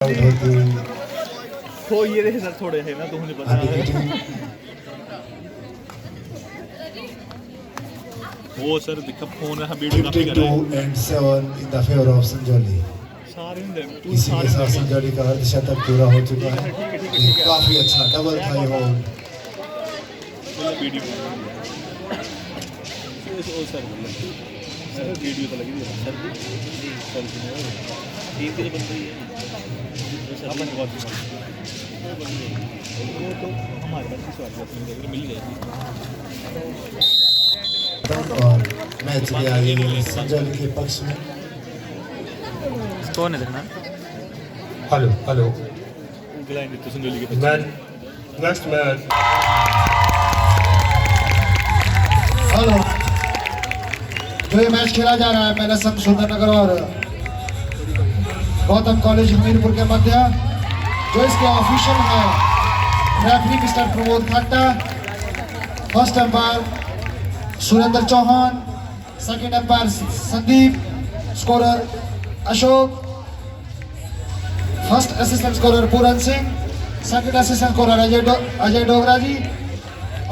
हो ये रहे सर थोड़े है ना तो मुझे पता है वो सर दिखा फोन है वीडियो काफी कर रहे हैं 52 and 7 in the favor of Sanjauli. सारे तू इसी के साथ संजोली का अर्धशतक पूरा हो चुका है। काफी अच्छा डबल था ये बॉल। वीडियो सर वीडियो तो लगी सर टीम के जो बन रही है सर अपन बहुत वो तो हमारे पास किसी बात मिल जाएगी और मैच के आगे संजोली के पक्ष में कौन है देखना हेलो हेलो ग्लाइन तो संजोली के मैन नेक्स्ट मैन हेलो जो ये मैच खेला जा रहा है मैंने सब सुंदरनगर और गौतम कॉलेज हमीरपुर के मध्य जो इसके ऑफिशियल है referee mister Pramod Khatta, first umpire Surendra Chauhan, second umpire Sandeep, scorer Ashok, first assistant scorer Puran Singh, second assistant scorer Ajay Dogra ji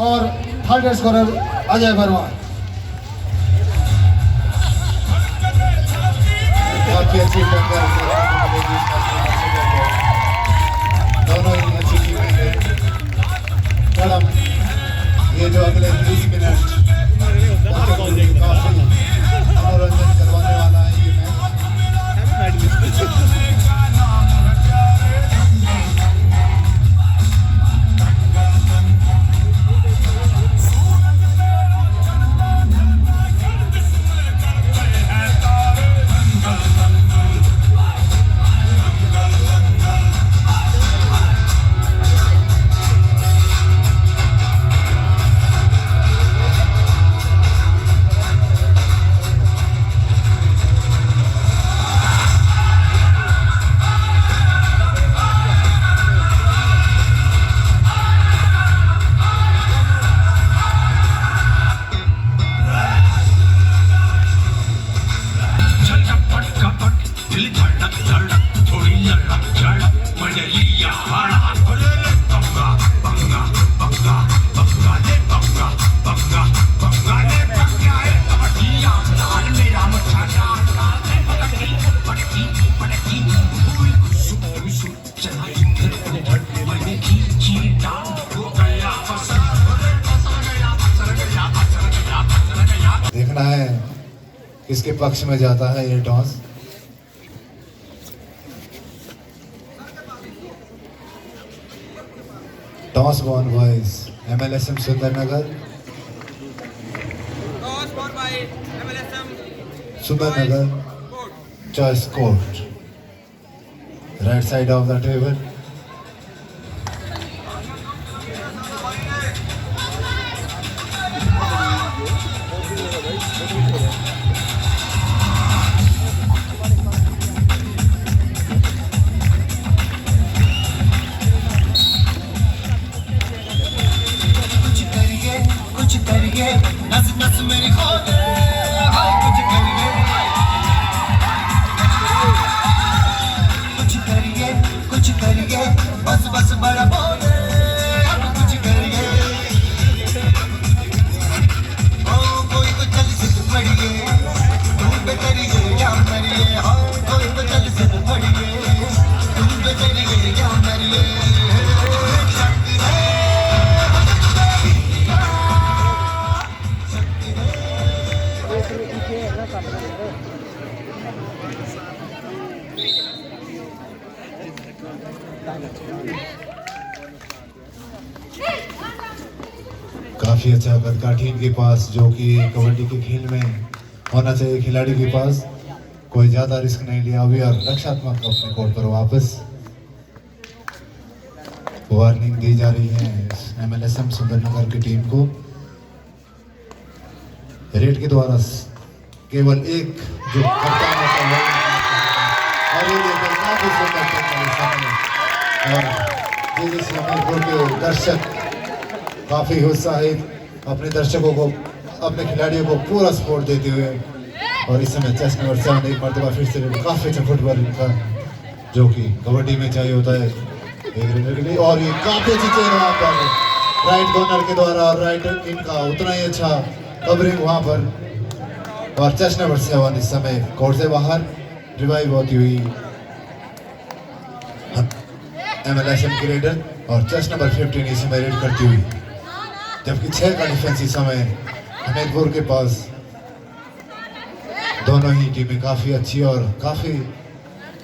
और थर्ड स्कोरर अजय वर्मा। काफी अच्छी दोनों ही अच्छी टीमें हैं। मैडम ये जो अगले 20 मिनट काफी मनोरंजन करवाने वाला है ये मैच। देखना है किसके पक्ष में जाता है ये toss. Toss won boys MLSM Sundernagar, Sundernagar choice court, right side of the table. नस नस मेरी खोले हाय कुछ करिए बस बस बड़ा बोले अब कुछ करिए ओ कोई तो चल सिद्ध पड़िए तुम पे करिए या मरिए हाँ कोई तो चल सिद्ध पड़िए तुम पे करिए या मरिए काफी अच्छा कदका टीम के पास जो कि कबड्डी के खेल में होना चाहिए। खिलाड़ी के पास कोई ज्यादा रिस्क नहीं लिया अभी और रक्षात्मक अपने कोर्ट पर वापस। वार्निंग दी जा रही है MLSM सुंदरनगर की टीम को। रेड के द्वारा केवल एक जो कप्तान होता है और ये देखकर काफी सुंदर और हमीरपुर के दर्शक काफी उत्साहित अपने दर्शकों को अपने खिलाड़ियों को पूरा सपोर्ट देते हुए और इस समय चेस नंबर 7 एक मरतबा फिर से काफी अच्छा फुटबॉल का जो कि कबड्डी में चाहिए होता है एक रेडर के लिए। और ये काफी अच्छी चेन वहाँ पर राइट कॉर्नर के द्वारा और राइट इनका उतना ही अच्छा कवरिंग वहाँ पर। और चेस्ट नंबर 7 इस समय कोर्ट से बाहर रिवाइव होती हुई MLSM की रेडर और चेस्ट नंबर 15 इस समय रेड करती हुई। जबकि 6 का डिफेंस इस समय हमीरपुर के पास। दोनों ही टीमें काफ़ी अच्छी और काफ़ी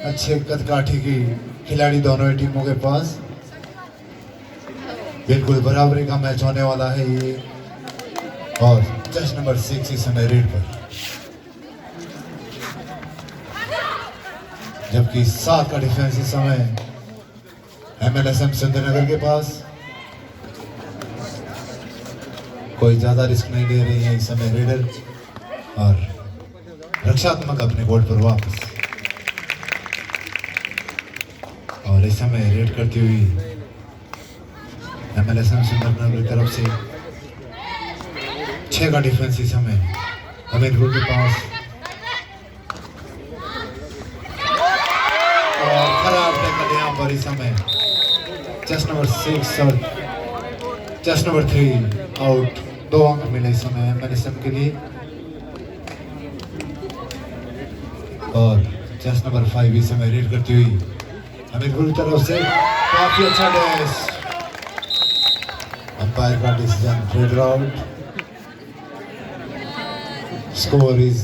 अच्छे कदकाठी की खिलाड़ी दोनों ही टीमों के पास। बिल्कुल बराबरी का मैच होने वाला है ये। और चेस्ट नंबर 6 इस समय रेड पर। जबकि 7 का डिफेंस इस समय MLSM सुंदरनगर के पास। कोई ज्यादा रिस्क नहीं ले रही है इस समय रेडर और रक्षात्मक अपने बोर्ड पर वापस। और इस समय रेड करती हुई MLSM सुंदरनगर की तरफ से 6 का डिफेंस इस समय हमीरपुर के पास। और खराब टैकल यहाँ पर इस समय चेस्ट नंबर 6 और चेस्ट नंबर 3 आउट। 2 अंक मिले इस समय MLSM के लिए। और चेस्ट नंबर 5 इस समय रेड करती हुई हमीरपुर की तरफ से काफी अच्छा डैश। अंपायर का decision red out. Score is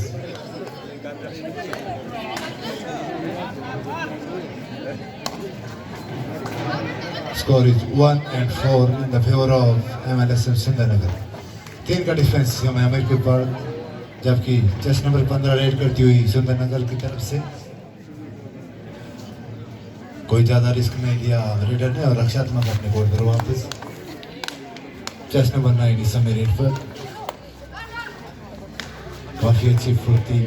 Score is 1 and 4 in the favor of MLSM Sundarnagar. 3 का डिफेंस समय हमीरपुर पर। जबकि चेस्ट नंबर 15 रेड करती हुई सुंदरनगर की तरफ से। कोई ज्यादा रिस्क नहीं लिया रेडर ने और रक्षात्मक अपने बोर्ड पर वापस। चेस्ट नंबर 9 इस समय रेड पर। काफी अच्छी फुर्ती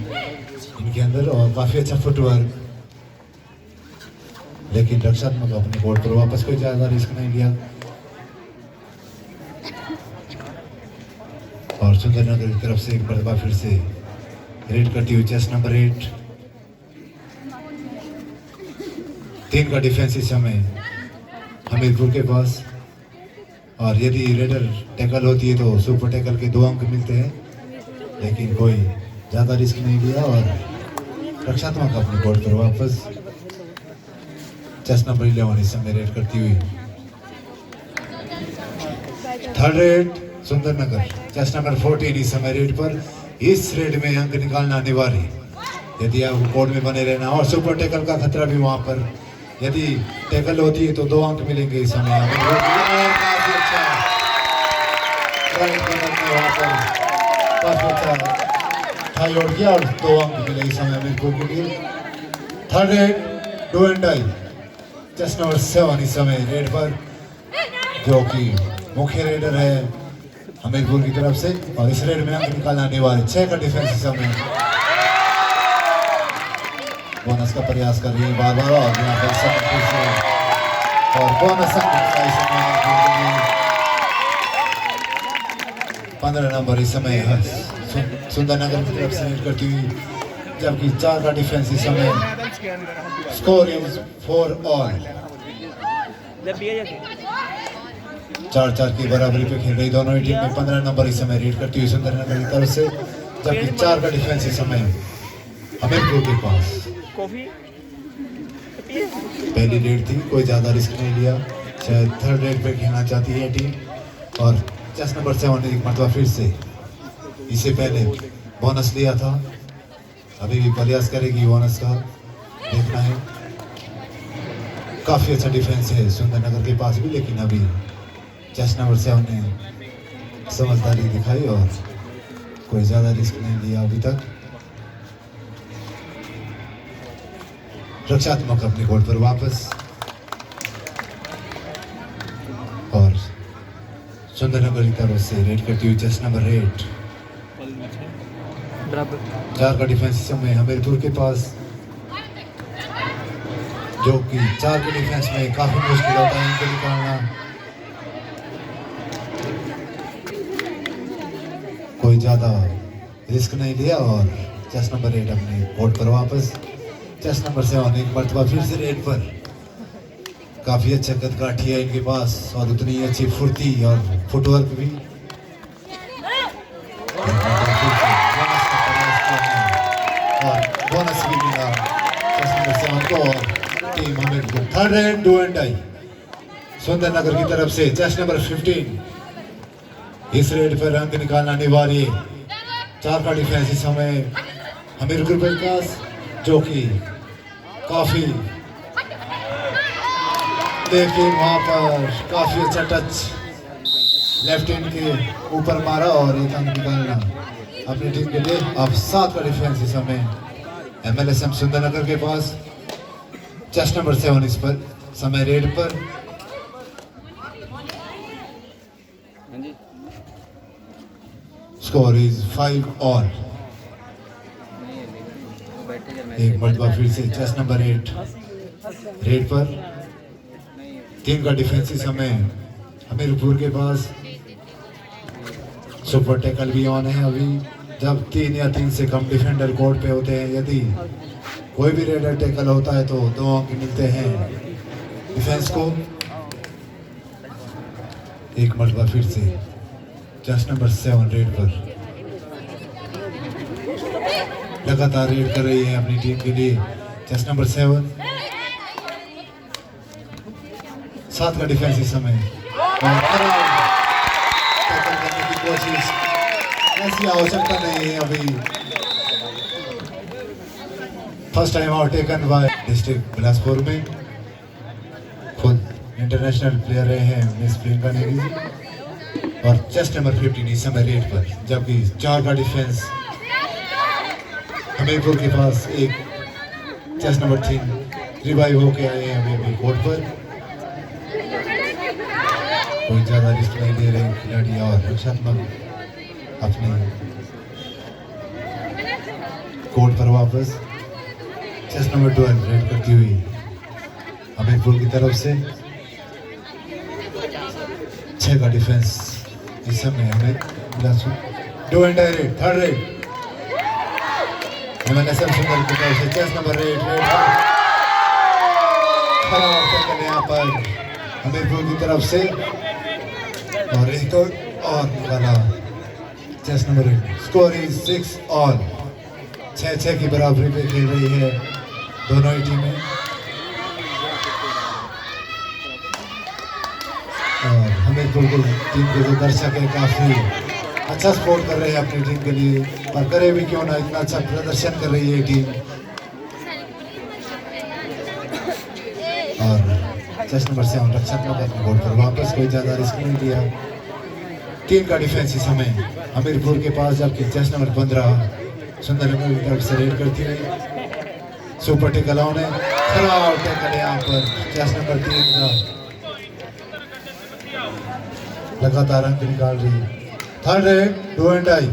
इनके अंदर और काफी अच्छा फुटवर्क। लेकिन रक्षात्मक अपने बोर्ड पर वापस कोई ज्यादा रिस्क नहीं लिया। और सुंदरनगर की तरफ से एक मरतबा फिर से रेड करती हुई चेस्ट नंबर 8। 3 का डिफेंस इस समय हमीरपुर के पास। और यदि रेडर टैकल होती है तो सुपर टैकल के 2 अंक मिलते हैं। लेकिन कोई ज्यादा रिस्क नहीं लिया और रक्षात्मक अपने बोर्ड पर वापस। चेस्ट नंबर 11 इस समय रेड करती हुई 3rd red Sundernagar. Chest number 14 इस समय रेड पर। इस रेड में अंक निकालना अनिवार्य यदि आपको कोर्ट में बने रहना। और सुपर टैकल का खतरा भी वहां पर। यदि टैकल होती है तो 2 अंक मिलेंगे इस समय। काफी अच्छा वहां पर काफी अच्छा थाई आउट किया और 2 अंक मिले इस समय हमीरपुर के लिए। 3rd raid do and die. Chest number 7 इस समय रेड पर, जो कि मुख्य रेडर है हमीरपुर की तरफ से। और इस रेड में अंक निकालने आने वाले 6 का डिफेंस इस समय बोनस का प्रयास कर रही है बार बार। और यहाँ पर और बोनस 15 नंबर इस समय सुंदरनगर की तरफ से रेड करती हुई। जबकि 4 का डिफेंस इस समय। Score is 4 all. 4-4 की बराबरी पे खेल रही दोनों ही टीम में। 15 नंबर इस समय रेड करती हुई सुंदरनगर की तरफ से। जबकि 4 का डिफेंस इस समय हमीरपुर के पास। पहली रेड थी, कोई ज्यादा रिस्क नहीं लिया। शायद 3rd रेड पे खेलना चाहती है टीम। और चेस्ट नंबर 7 ने एक मरतबा फिर से इससे पहले बोनस लिया था। अभी भी प्रयास करेगी बोनस का, देखना है। काफी अच्छा डिफेंस है सुंदरनगर के पास भी। लेकिन अभी चेस्ट नंबर 7 ने समझदारी दिखाई और कोई ज्यादा रिस्क नहीं लिया अभी तक। रक्षात्मक अपने कोर्ट पर वापस। और सुंदरनगर की तरफ से रेड करती हुई चेस्ट नंबर 8। 4 का डिफेंस इस समय हमीरपुर के पास, जो कि 4 के डिफेंस में काफी मुश्किल होता है इनको निकालना। कोई ज्यादा रिस्क नहीं लिया और चेस्ट नंबर 8 अपने कोर्ट पर वापस। चेस्ट नंबर 7 एक मरतबा फिर से रेड पर। काफी अच्छा कदकाठी है इनके पास और उतनी अच्छी फुर्ती और फुटवर्क भी। और बोनस भी मिला चेस्ट नंबर 7 को और team Hamirpur. Third raid do and die Sundarnagar की तरफ से चेस्ट नंबर 15। इस रेड पर रंग निकालना अनिवार्य। 4 का डिफेंस इस समय हमीरपुर के पास, जो कि काफी, लेकिन वहां पर काफी अच्छा टच लेफ्ट हैंड के ऊपर मारा और एक अंक निकालना अपनी टीम के लिए। अब 7 का डिफेंस इस समय MLSM सुंदरनगर के पास। चेस्ट नंबर 7 इस पर समय रेड पर। Score is 5 all. एक मरतबा फिर से चेस्ट नंबर 8 रेड पर। 3 का डिफेंस इस समय हमीरपुर के पास। सुपर टैकल भी ऑन है अभी। जब 3 या 3 से कम डिफेंडर कोर्ट पे होते हैं, यदि कोई भी रेडर टैकल होता है तो 2 अंक मिलते हैं डिफेंस को। एक मरतबा फिर से चेस्ट नंबर 7 रेड पर। लगातार रेड कर रही है अपनी टीम के लिए चेस्ट नंबर 7। 7 का डिफेंस इस समय टैकल करने की कोशिश, ऐसी आवश्यकता नहीं है अभी। First time out taken by district Bilaspur में। खुद इंटरनेशनल प्लेयर रहे हैं मिस प्रियंका नेगी। और चेस्ट नंबर 15 इस समय रेड पर, जबकि 4 का डिफेंस हमीरपुर के पास। एक चेस्ट नंबर 3 रिवाइव होके आए हैं अभी कोर्ट पर। कोई ज्यादा रिस्क नहीं ले रहे खिलाड़ी और रक्षात्मक अपने कोर्ट पर वापस। चेस्ट नंबर 12 रेड करती हुई हमीरपुर की तरफ से। 6 का डिफेंस इस समय हमें do and die raid. Third raid MLSM Sundar की तरफ से चेस्ट नंबर 8 यहाँ पर हमीरपुर की तरफ से। और एक और निकाला chest number 8। Score is 6 all. 6-6 की बराबरी पे खेल रही है दोनों ही टीमें। और हमीरपुर की टीम के जो दर्शक है काफी अच्छा सपोर्ट कर रहे हैं अपनी टीम के लिए, और करे भी क्यों ना, इतना अच्छा प्रदर्शन कर रही है टीम। और चेस्ट नंबर 7 रक्षात्मक अपने बोर्ड पर वापस, कोई ज्यादा रिस्क नहीं लिया। 3 का डिफेंस इस समय हमीरपुर के पास, जबकि चेस्ट नंबर 15 सुंदरनगर की तरफ से रेड करती है। सुपर टैकल ऑन है, खराब टैकल यहाँ पर चेस्ट नंबर 3 का, लगातार अंक निकाल रही है। Third raid do and die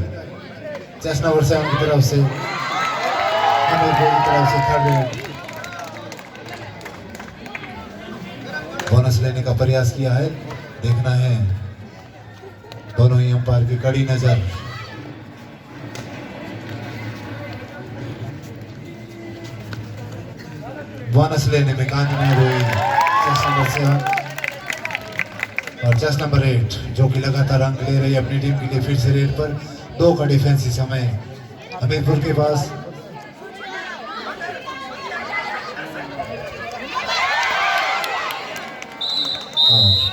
chest number 7 की तरफ से हमीरपुर की तरफ से। थर्ड रेड बोनस लेने का प्रयास किया है, देखना है दोनों ही अंपायर की कड़ी नजर। बोनस लेने में कामयाब हुई चेस्ट नंबर 7 और चेस्ट नंबर 8 जो कि लगातार अंक ले रही है अपनी टीम के लिए। फिर से रेड पर 2 का डिफेंस इस समय हमीरपुर के पास।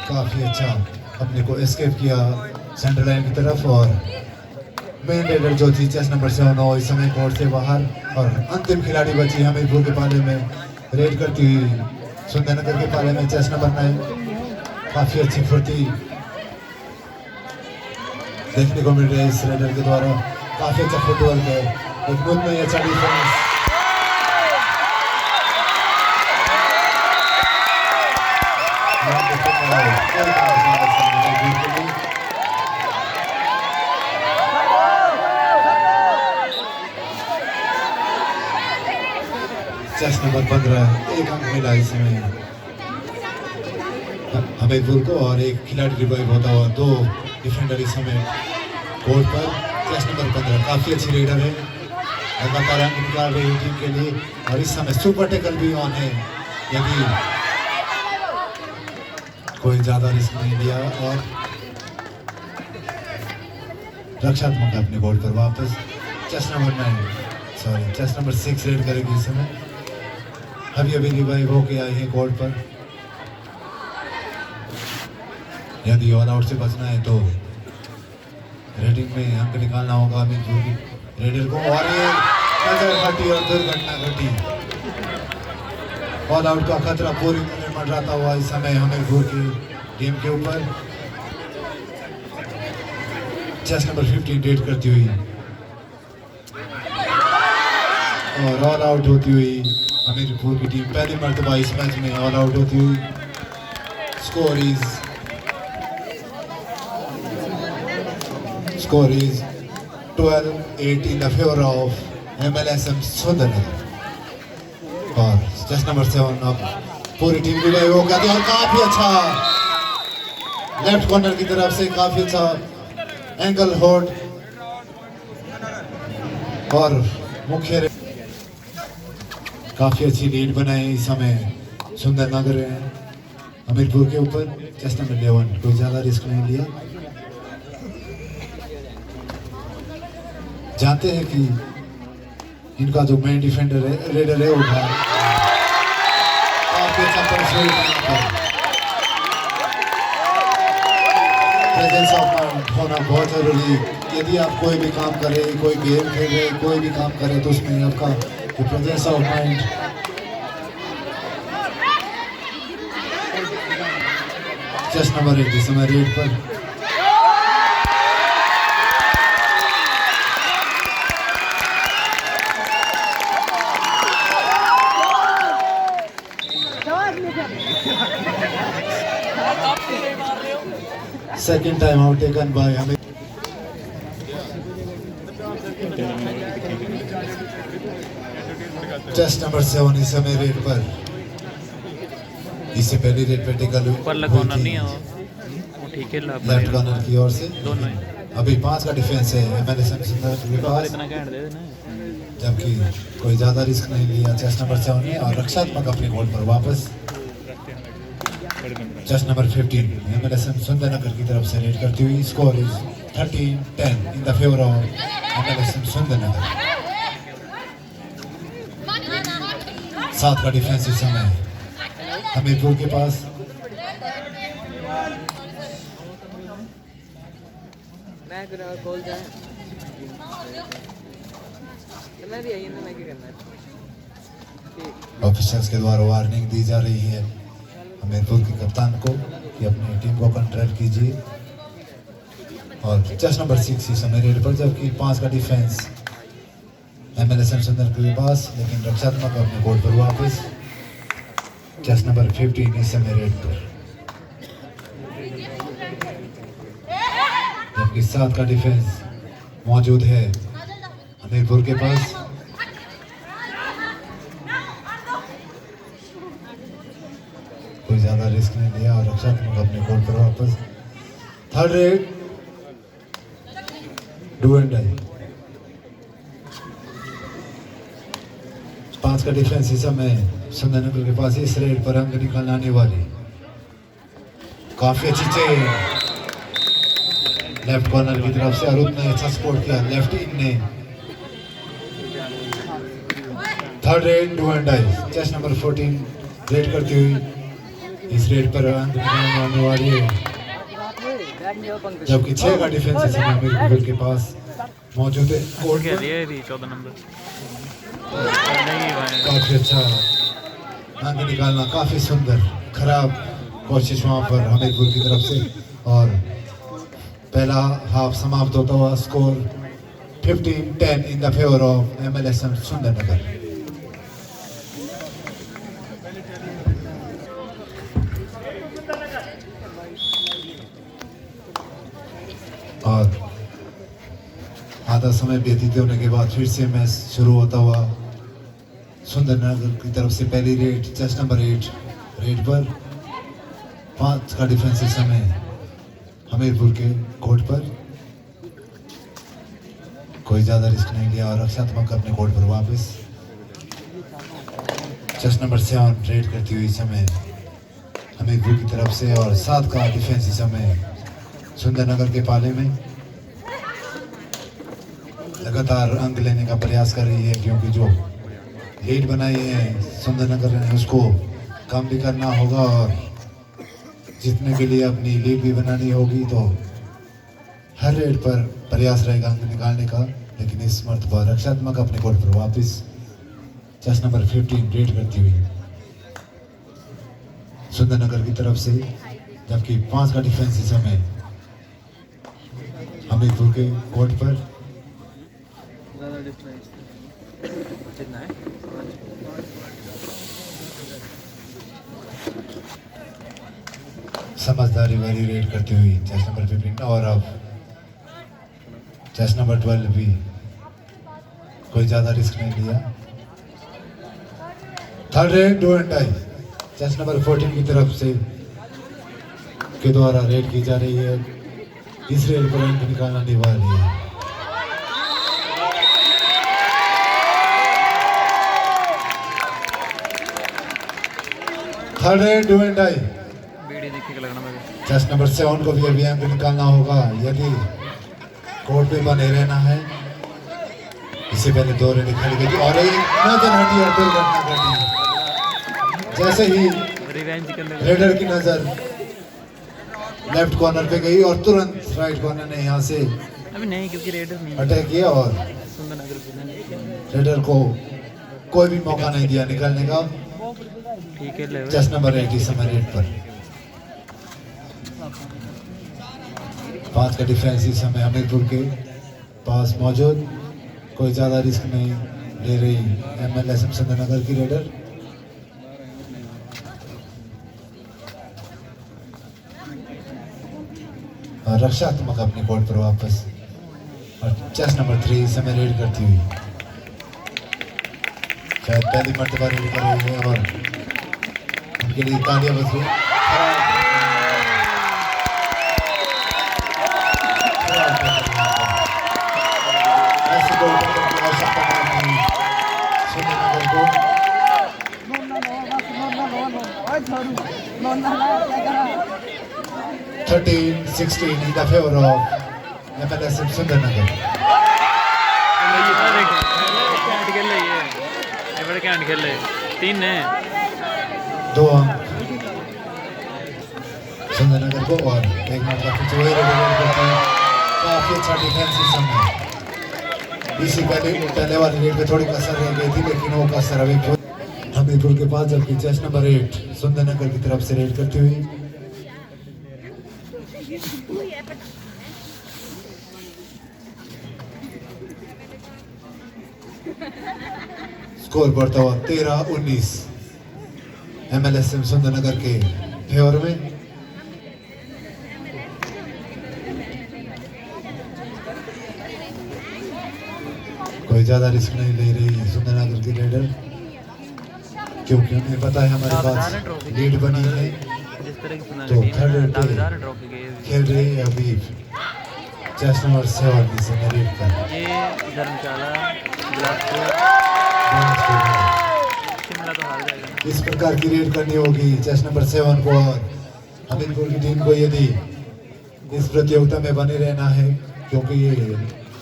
काफी अच्छा अपने को एस्केप किया सेंटर लाइन की तरफ। और मेन रेडर जो थी चेस्ट नंबर 7 इस समय कोर्ट से बाहर, और अंतिम खिलाड़ी बची हमीरपुर के पाले में रेड करती हुई सुंदरनगर के पाले में चेस्ट नंबर 9। काफी अच्छी फुर्ती देखने को मिल रही है इस रेडर के द्वारा। काफी अच्छा फुटवर्क है, एक खुद में अच्छा डिफेंस। चेस्ट नंबर 15 एक अंक मिला इसमें हमीरपुर को, और एक खिलाड़ी रिवाइव होता हुआ। 2 डिफेंडर इस समय कोर्ट पर। चेस्ट नंबर 15 काफी अच्छी रेडर है, लगातार अंक निकाल रही है टीम के लिए और इस समय सुपर टैकल भी ऑन है। यदि कोई ज्यादा रिस्क नहीं लिया और रक्षात्मक अपने गोल पर वापस चेस्ट नंबर 6 रेड करेगी इस समय। अभी रिवाइव होके आई है कोर्ट पर। यदि ऑल आउट से बचना है तो रेडिंग में अंक निकालना होगा रेडर को और ये नजर हटी और दुर्घटना घटी। ऑल आउट का खतरा पूरी तरह मंडराता हुआ इस समय हमीरपुर की टीम के ऊपर। चेस्ट नंबर 15 रेड करती हुई और ऑल आउट होती हुई हमीरपुर की टीम पहली मर्तबा इस मैच में ऑल आउट होती हुई। Score is 12-8 in the favor of MLSM Sundarnagar. और चेस्ट नंबर 7 अब पूरी टीम की हो गया और काफी अच्छा लेफ्ट कॉर्नर की तरफ से काफी अच्छा एंगल होल्ड और मुख्य काफी अच्छी लीड बनाई इस समय सुंदरनगर हमीरपुर के ऊपर। चेस्ट नंबर 11 कोई ज्यादा रिस्क नहीं लिया। जानते हैं कि इनका जो मेन डिफेंडर है रेडर है वो काफी अच्छा प्रेजेंस ऑफ माइंड होना बहुत जरूरी। यदि आप कोई भी काम करें, कोई गेम खेल रहे, कोई भी काम करें तो उसमें आपका presence of mind chest number 8 इस समय रेड पर। Second time out taken by हमें टेस्ट नंबर 7 इस समय रेड पर। इससे पहले रेड पे टेकल कॉर्नर नहीं है वो ठीक है लेफ्ट कॉर्नर की ओर से दोनों अभी 5 का डिफेंस है MLSM सुंदरनगर के पास, इतना कहने दे देना जबकि कोई ज्यादा रिस्क नहीं लिया चेस्ट नंबर 7 ने और रक्षात्मक अपने गोल पर वापस। चेस्ट नंबर 15 MLSM सुंदरनगर की तरफ से रेड करती हुई। Score is 13-10 in the favour of MLSM Sundarnagar. 7 का डिफेंस इस समय हमीरपुर के पास। ऑफिसर्स के द्वारा वार्निंग दी जा रही है हमीरपुर के कप्तान को कि अपनी टीम को कंट्रोल कीजिए। और चेस्ट नंबर 6 इस समय रेड पर, जबकि 5 का डिफेंस MLSM सुंदरनगर के पास, लेकिन रक्षात्मक अपने बोर्ड पर वापस। चेस्ट नंबर 15 इस समय रेड पर, जबकि 7 का डिफेंस मौजूद है हमीरपुर के पास। कोई ज्यादा रिस्क नहीं लिया और रक्षात्मक अपने गोल पर वापस। Third raid do and die. 5 का डिफेंस इस समय सुंदरनगर के पास। इस रेड पर अंक निकालने आने वाली काफी अच्छी चेन लेफ्ट कॉर्नर की तरफ से। अरुण ने अच्छा सपोर्ट किया लेफ्ट इन ने। Third raid do and die. Chest number 14 raid करती हुई इस रेड पर अंक निकालने आने वाली है, जबकि 6 का डिफेंस इस समय हमीरपुर के पास मौजूद है। कोड के लिए भी 14 नंबर काफी अच्छा अंक निकालना, काफी सुंदर खराब कोशिश वहां पर हमीरपुर की तरफ से। और पहला हाफ समाप्त होता हुआ score 15-10 in the favour of MLSM Sundarnagar. और आधा समय व्यतीत होने के बाद फिर से मैच शुरू होता हुआ सुंदरनगर की तरफ से पहली रेड चेस्ट नंबर 8 रेड पर। 5 का डिफेंस इस समय हमीरपुर के कोर्ट पर। कोई ज्यादा रिस्क नहीं लिया और रक्षात्मक अपने कोर्ट पर वापस। चेस नंबर 7 रेड करती हुई समय हमीरपुर की तरफ से और 7 का डिफेंस इस समय सुंदरनगर के पाले में लगातार अंक लेने का प्रयास कर रही है, क्योंकि जो लीड बनाई है सुंदरनगर ने उसको कम भी करना होगा और जीतने के लिए अपनी लीड भी बनानी होगी। तो हर रेड पर प्रयास रहेगा अंक निकालने का, लेकिन इस मर्तबा रक्षात्मक अपने कोर्ट पर वापस चेस नंबर 15 रेड करती हुई सुंदरनगर की तरफ से, जबकि 5 का डिफेंस इस समय हमीरपुर के कोर्ट पर। कितना है? समझदारी वाली रेड करती हुई चेस नंबर 15 और अब चेस नंबर 12 भी कोई ज्यादा रिस्क नहीं लिया। Third raid do and die chest number 14 की तरफ से के द्वारा रेड की जा रही है। इस रेड पर अंक निकालना अनिवार्य है। Third raid do and die chest number 7 को भी अभी अंक निकालना होगा यदि कोर्ट पे बने रहना है। इससे पहले 2 रेड खेली गई थी और एक नजर हटी और दुर्घटना घटी। जैसे ही रेडर की नजर लेफ्ट कॉर्नर पे गई और तुरंत राइट कॉर्नर ने यहाँ से अभी नहीं, क्योंकि रेडर नहीं अटैक किया और रेडर को कोई भी मौका नहीं दिया निकलने का। ठीक है। चेस नंबर 8 इस समय रेड पर 5 का डिफेंस इस समय हमीरपुर के पास मौजूद। कोई ज्यादा रिस्क नहीं ले रही MLSM सुंदरनगर की रेडर। और रक्षात्मक अपने कोर्ट पर वापस और चेस नंबर 3 इस समय रेड करती हुई शायद पहली मर्तबा रेड कर रही है और उनके लिए तालियां बज रही हैं। ऐसे गोल करने की आवश्यकता नहीं थी सुंदरनगर को। 13-16 in the favor of MLSM Sundernagar. खेल रहे 3 है 2 अंक सुंदरनगर को और एक मौका पीछे वही रेड करते हैं। काफी अच्छा डिफेंस इस समय। इसी पहले वाली रेड पे थोड़ी कसर रह गई थी, लेकिन वो कसर अभी हमीरपुर के पास, जबकि चेस नंबर 8 सुंदरनगर की तरफ से रेड करती हुई स्कोर बढ़ता हुआ 13-19 MLSM सुंदरनगर के फेवर में। कोई ज्यादा रिस्क नहीं ले रही सुंदरनगर की रेडर, क्योंकि उन्हें पता है हमारे पास लीड बनी है। तो थर्ड रेड पे खेल रही है अभी चेस नंबर 7 से रेड कर। ये धर्मशाला शिमला तो हार जाएगा। इस प्रकार की रेड करनी होगी चेस नंबर 7 को और हमीरपुर की टीम को यदि इस प्रतियोगिता में बने रहना है, क्योंकि ये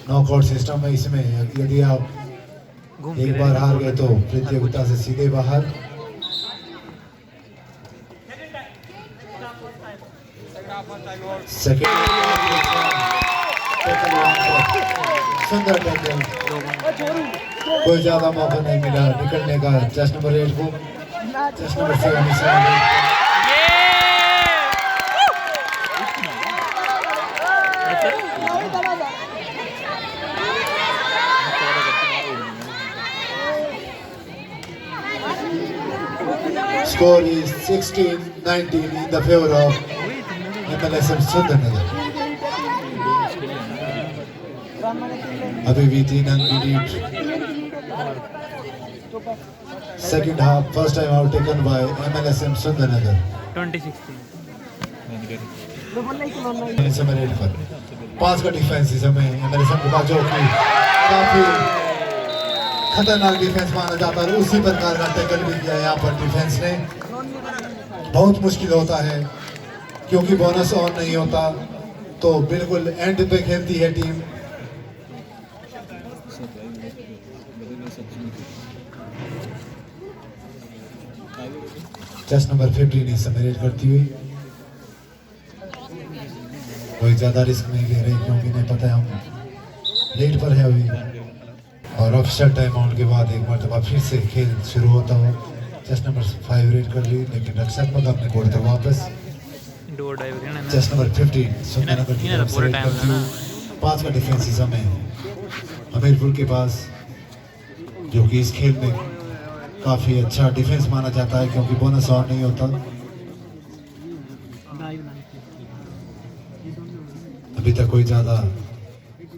नॉकआउट सिस्टम है। इसमें यदि आप एक बार हार गए तो प्रतियोगिता से सीधे बाहर। सुंदर टैकल, कोई ज्यादा मौका नहीं मिला निकलने का चेस नंबर 8 को। Chest number 7 score is 16-19 in the favor of MLSM Sundarnagar. अभी भी 3 अंक की lead. Second half, first time out taken by MLSM Sundarnagar. 2016 इस समय रेड पर 5 का डिफेंस इस समय एमएलएसएम के पास, जो कि काफी खतरनाक डिफेंस माना जाता है। उसी प्रकार का टैकल भी किया यहाँ पर डिफेंस ने। बहुत मुश्किल होता है क्योंकि बोनस ऑन नहीं होता, तो बिल्कुल एंड पे खेलती है टीम। चेस नंबर 15 इस समय रेड करती हुई, कोई ज्यादा रिस्क नहीं ले रही क्योंकि नहीं पता है हम रेड पर है अभी। और ऑफिशियल टाइम आउट के बाद एक मरतबा फिर से खेल शुरू होता हो। चेस नंबर 5 रेड कर ली, लेकिन रक्षात्मक अपने कोर्ट पर वापस। चेस नंबर 15 सुंदरनगर की तरफ से रेड करती हुई, 5 का डिफेंस इस समय हमीरपुर के पास, जो कि इस खेल में काफी अच्छा डिफेंस माना जाता है क्योंकि बोनस ऑन नहीं होता। अभी तक कोई ज्यादा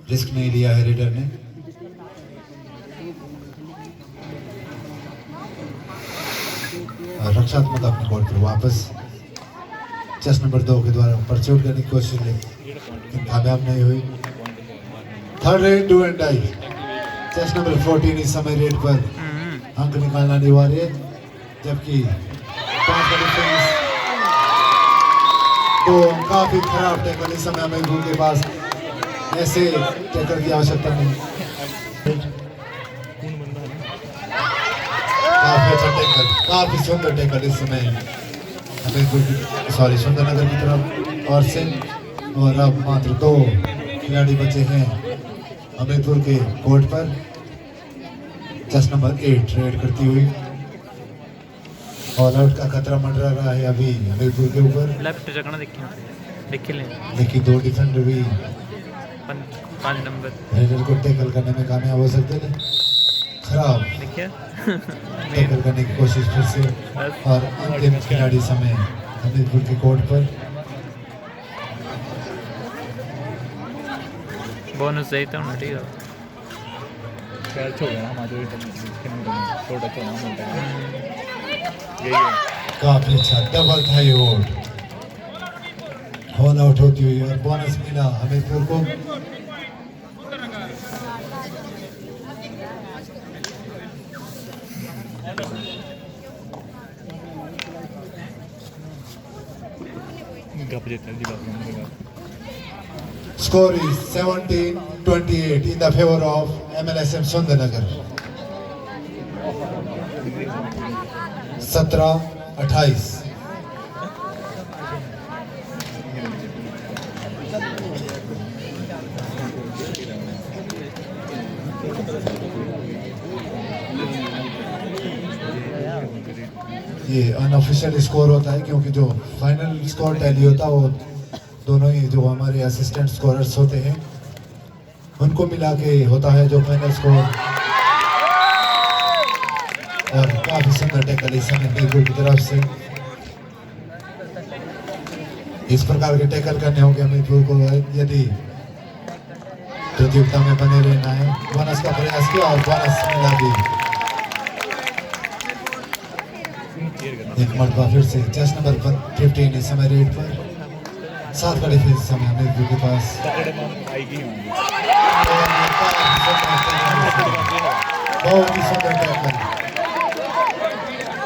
रिस्क नहीं लिया है रेडर ने। और रक्षात्मक अपने कोर्ट पर वापस। चेस नंबर 2 के द्वारा परस्यूट करने की कोशिश लेकिन कामयाब नहीं हुई। Third raid do and die. Chest number 14 इस समय रेड पर अंक निकालना अनिवार्य, जबकि 5 का डिफेंस, तो काफी खराब टैकल इस समय हमीरपुर के पास। ऐसे टैकल की आवश्यकता नहीं। काफी अच्छा टैकल, काफी सुंदर टैकल इस समय हमीरपुर की, सॉरी सुंदरनगर की तरफ और से। और अब मात्र 2 खिलाड़ी बचे हैं हमीरपुर के कोर्ट पर। चेस नंबर 8 रेड करती हुई, ऑल आउट का खतरा मंडरा रहा है अभी हमीरपुर के ऊपर। लेफ्ट जगना देखिए लेकिन 2 डिफेंडर भी 5 नंबर रेडर को टैकल करने में कामयाब हो सकते थे। खराब देखिए टैकल करने की कोशिश फिर से। और अंतिम खिलाड़ी समय हमीरपुर के कोर्ट पर। बोनस देता हूँ, ठीक है। काफी अच्छा double thigh hold, all out होती हुई और बोनस मिला हमीरपुर को। Score is 17-28 in the favor of MLSM Sundernagar. 17-28। ये अनऑफिशियल स्कोर होता है क्योंकि जो फाइनल स्कोर टैली होता है वो दोनों ही जो हमारे असिस्टेंट स्कोरर्स होते हैं उनको मिला के होता है जो फाइनल स्कोर। और काफी सुंदर टैकल इस समय हमीरपुर की तरफ से। इस प्रकार के टैकल करने होंगे हमीरपुर को यदि प्रतियोगिता में बने रहना है। बोनस का प्रयास किया और बोनस मिला भी। एक मरतबा फिर से चेस नंबर 15 इस समय रेड पर। 7 का डिफेंस समय हमीरपुर के पास। बहुत ही सुंदर टैकल।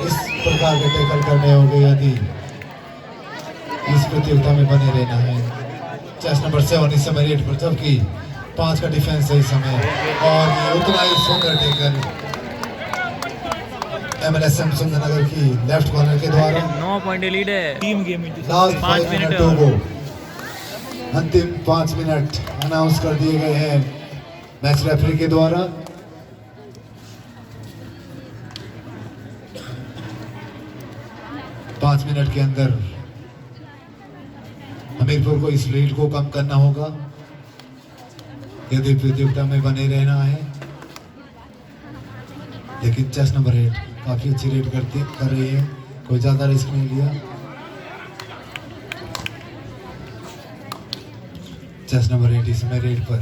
इस प्रकार के टैकल करने होंगे यदि इस प्रतियोगिता में बने रहना है। चेस नंबर 7 इस समय रेड पर, जबकि 5 का डिफेंस है इस समय। और ये उतना ही सुंदर टैकल MLSM सुंदरनगर की लेफ्ट कॉर्नर के द्वारा। 9 पॉइंट लीड है। Team game last 5 minute to go. अंतिम 5 मिनट अनाउंस कर दिए गए हैं मैच रेफरी के द्वारा। पाँच मिनट के अंदर हमीरपुर को इस लीड को कम करना होगा यदि प्रतियोगिता में बने रहना है। लेकिन चेस नंबर 8 काफी अच्छी रेड कर रही है, कोई ज्यादा रिस्क नहीं लिया। चेस नंबर 8 इस समय रेड पर।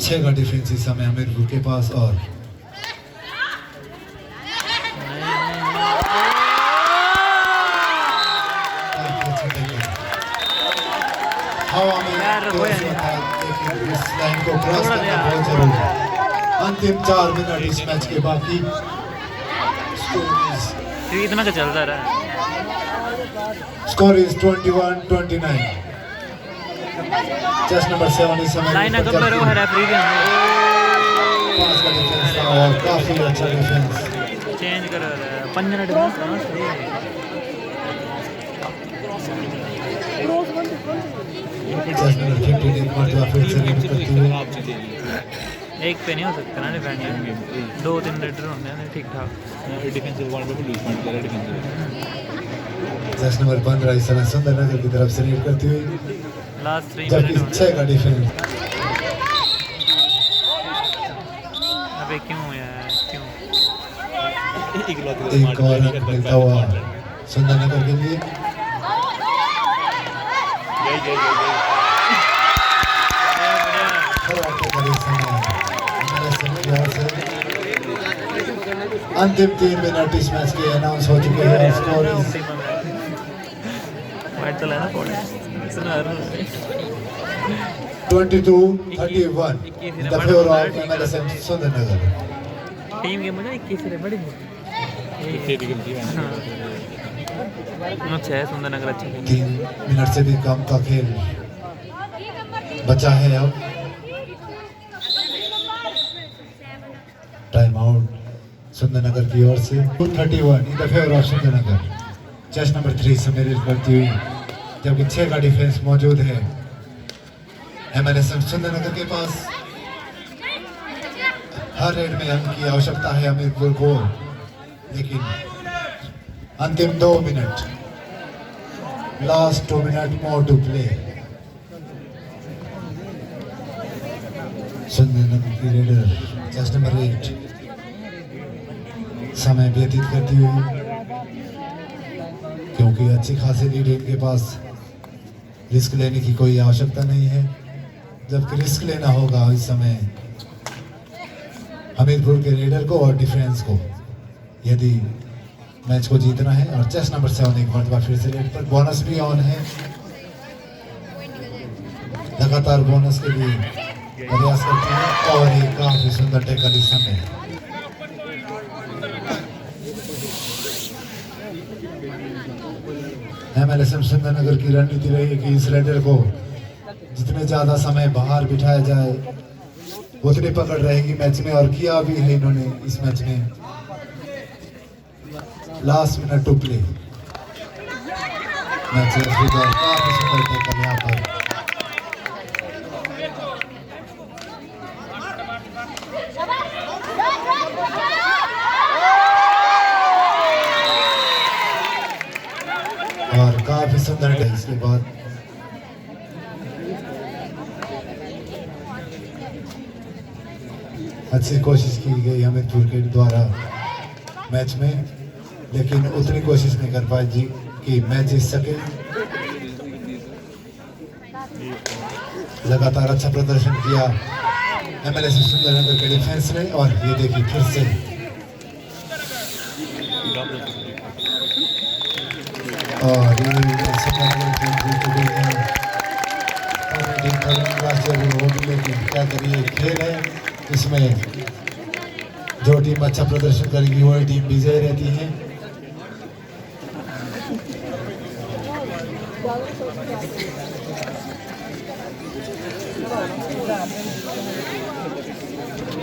छह का डिफेंस इस समय हमीरपुर के पास। और को क्रॉस करना बहुत जरूरी है। अंतिम 4 मिनट इस मैच के बाकी। इतना का चलता रहा। Score is 21-29। चेस नंबर 7 इस समय लाइन अगर पर वो है रेफरी के हमने पास का डिफेंस था और काफी अच्छा डिफेंस। चेंज कर रहा है 15 डिफेंस ना सही है। चेस नंबर 15 एक मरतबा फिर से लीड करती हुई। एक पे नहीं हो सकता ना डिफेंड। 2-3 रेडर होंगे ना ठीक ठाक। डिफेंसिव पॉइंट पे लूज पॉइंट करा डिफेंसिव। चेस नंबर 15 इस समय सुंदरनगर की तरफ से लीड करती हुई, लास्ट 3 जबकि मिनट 6 का डिफेंस। अबे क्यों यार क्यों? एक और अंक मिलता हुआ सुंदरनगर के लिए। अंतिम 3 मिनट इस मैच के अनाउंस हो चुके हैं। स्कोर इज वाइट तो लेना पड़े। 22-31 in the favor of MLSM Sundarnagar. Team के मुझे 21 से बड़ी अच्छा है सुंदरनगर अच्छा है। 3 मिनट से भी कम का खेल बचा है अब। टाइम आउट सुंदरनगर की ओर से। 231 in the favour of Sundernagar. Chase number 3 से मेरिट करती हुई, जबकि 6 का डिफेंस मौजूद है MLSM सुंदरनगर के पास। हर रेड में अंक की आवश्यकता है हमीरपुर को, लेकिन अंतिम 2 minute, last 2 minute more to play. Sundernagar की रेडर चेस नंबर 8 समय व्यतीत करती हुई, क्योंकि अच्छी खासी लीड इनके पास, रिस्क लेने की कोई आवश्यकता नहीं है। जबकि रिस्क लेना होगा इस समय हमीरपुर के रेडर को और डिफेंस को, यदि मैच को जीतना है। और चेस नंबर 7 एक मरतबा फिर से रेड पर। बोनस भी ऑन है, लगातार बोनस के लिए प्रयास करते हैं। और एक काफी सुंदर टैकल इस समय। MLSM सुंदरनगर की रणनीति रही कि इस रेडर को जितने ज्यादा समय बाहर बिठाया जाए उतनी पकड़ रहेगी मैच में, और किया भी है इन्होंने इस मैच में। Last minute to play. Match काफी सुंदर टैकल यहाँ पर। और काफी सुंदर है। इसके बाद अच्छी कोशिश की गई हमीरपुर के द्वारा मैच में, लेकिन उतनी कोशिश नहीं कर पाए जी कि मैच जीत सके। लगातार अच्छा प्रदर्शन किया MLSM सुंदरनगर के डिफेंस ने। और ये देखिए फिर से और ये सुंदरनगर टीम जीत गई है। लेकिन क्या करिए, खेल है, इसमें जो टीम अच्छा प्रदर्शन करेगी वही टीम विजयी रहती है।